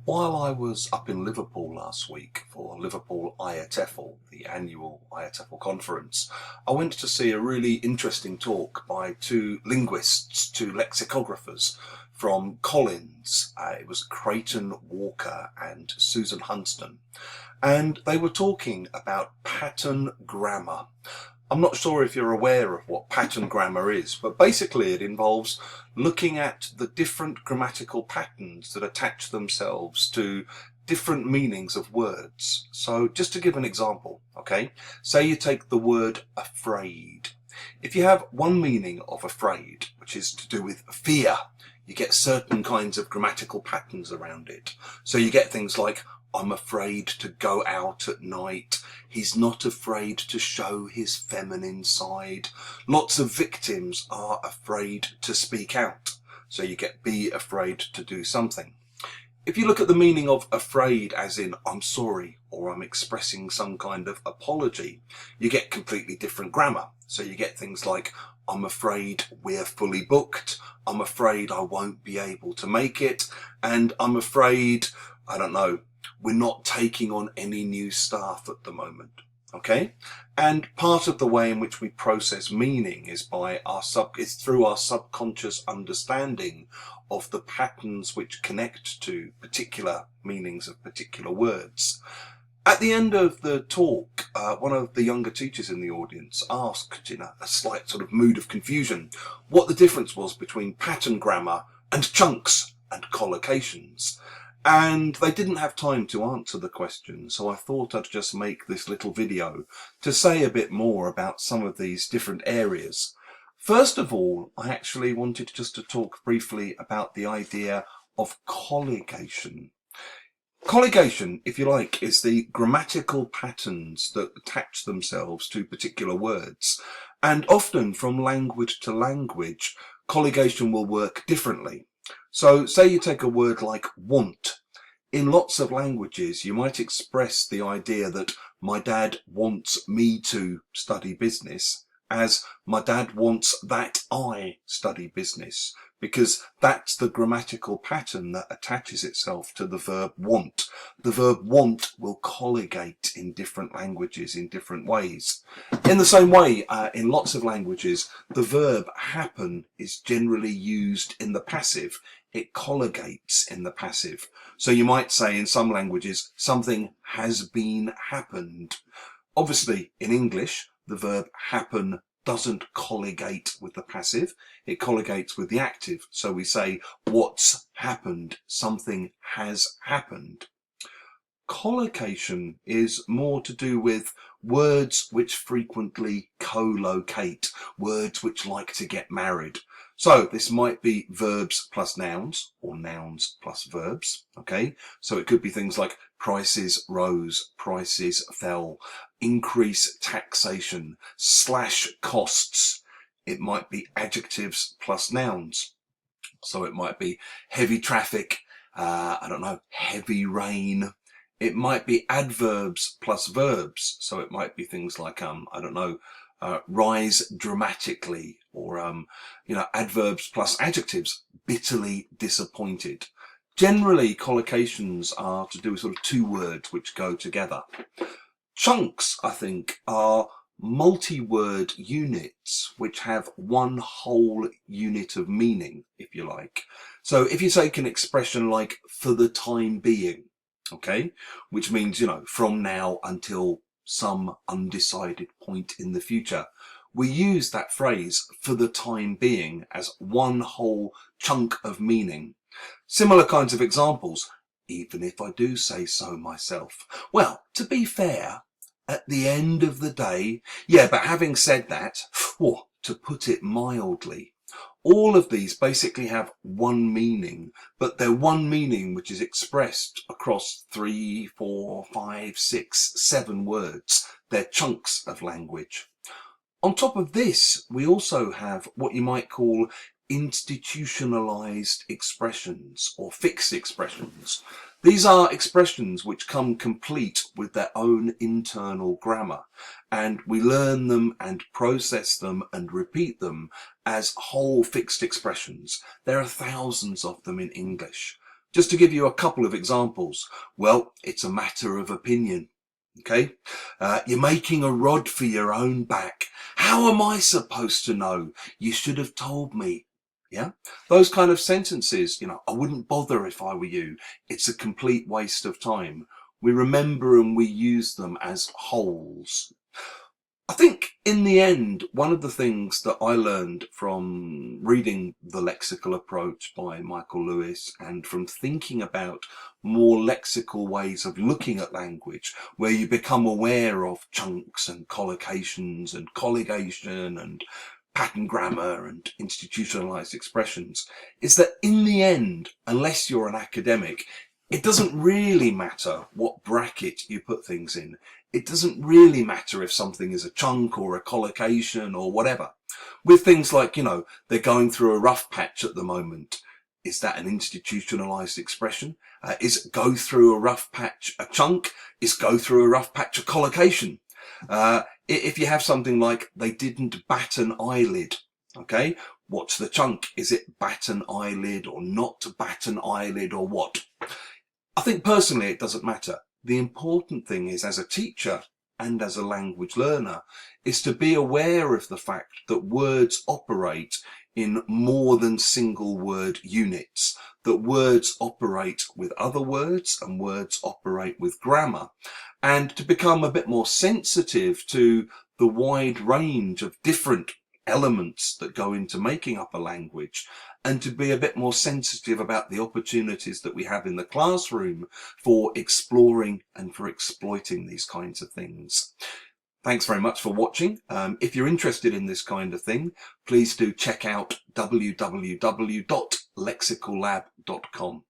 While I was up in Liverpool last week for Liverpool REFL, the annual REFL conference, I went to see a really interesting talk by two linguists, two lexicographers from Collins. It was Creighton Walker and Susan Hunston, and they were talking about pattern grammar. I'm not sure if you're aware of what pattern grammar is, but basically it involves looking at the different grammatical patterns that attach themselves to different meanings of words. So just to give an example, okay, say you take the word afraid. If you have one meaning of afraid, which is to do with fear, you get certain kinds of grammatical patterns around it. So you get things like, I'm afraid to go out at night. He's not afraid to show his feminine side. Lots of victims are afraid to speak out. So you get be afraid to do something. If you look at the meaning of afraid as in I'm sorry or I'm expressing some kind of apology, you get completely different grammar. So you get things like I'm afraid we're fully booked, I'm afraid I won't be able to make it, and I'm afraid, I don't know, we're not taking on any new staff at the moment. Okay, and part of the way in which we process meaning is through our subconscious understanding of the patterns which connect to particular meanings of particular words. At the end of the talk, one of the younger teachers in the audience asked, in a slight sort of mood of confusion, what the difference was between pattern grammar and chunks and collocations. And they didn't have time to answer the question, so I thought I'd just make this little video to say a bit more about some of these different areas. First of all, I actually wanted just to talk briefly about the idea of colligation. Colligation, if you like, is the grammatical patterns that attach themselves to particular words. And often from language to language, colligation will work differently. So say you take a word like want. In lots of languages, you might express the idea that my dad wants me to study business as my dad wants that I study business, because that's the grammatical pattern that attaches itself to the verb want. The verb want will colligate in different languages in different ways. In the same way, in lots of languages, the verb happen is generally used in the passive. It colligates in the passive. So you might say in some languages, something has been happened. Obviously, in English, the verb happen doesn't colligate with the passive. It colligates with the active. So we say, what's happened? Something has happened. Collocation is more to do with words which frequently co-locate, words which like to get married. So this might be verbs plus nouns or nouns plus verbs. Okay, so it could be things like prices rose, prices fell, increase taxation, slash costs. It might be adjectives plus nouns. So it might be heavy traffic, I don't know, heavy rain. It might be adverbs plus verbs. So it might be things like, I don't know, rise dramatically, or, adverbs plus adjectives, bitterly disappointed. Generally, collocations are to do with sort of two words which go together. Chunks, I think, are multi-word units which have one whole unit of meaning, if you like. So if you take an expression like for the time being, okay, which means, from now until some undecided point in the future, we use that phrase for the time being as one whole chunk of meaning. Similar kinds of examples, even if I do say so myself. Well, to be fair, at the end of the day, yeah, but having said that, to put it mildly, all of these basically have one meaning, but they're one meaning which is expressed across 3, 4, 5, 6, 7 words. They're chunks of language. On top of this, we also have what you might call institutionalized expressions or fixed expressions. These are expressions which come complete with their own internal grammar, and we learn them and process them and repeat them as whole fixed expressions. There are thousands of them in English. Just to give you a couple of examples, well, it's a matter of opinion. Okay, you're making a rod for your own back. How am I supposed to know? You should have told me. Yeah, those kind of sentences, I wouldn't bother if I were you. It's a complete waste of time. We remember and we use them as wholes. I think in the end, one of the things that I learned from reading The Lexical Approach by Michael Lewis and from thinking about more lexical ways of looking at language, where you become aware of chunks and collocations and colligation and pattern grammar and institutionalized expressions, is that in the end, unless you're an academic, it doesn't really matter what bracket you put things in. It doesn't really matter if something is a chunk or a collocation or whatever. With things like, they're going through a rough patch at the moment. Is that an institutionalized expression? Is go through a rough patch a chunk? Is go through a rough patch a collocation? If you have something like they didn't bat an eyelid, okay, what's the chunk? Is it bat an eyelid or not to bat an eyelid or what? I think personally it doesn't matter. The important thing is, as a teacher and as a language learner, is to be aware of the fact that words operate in more than single word units, that words operate with other words and words operate with grammar, and to become a bit more sensitive to the wide range of different elements that go into making up a language, and to be a bit more sensitive about the opportunities that we have in the classroom for exploring and for exploiting these kinds of things. Thanks very much for watching. If you're interested in this kind of thing, please do check out www.lexicallab.com.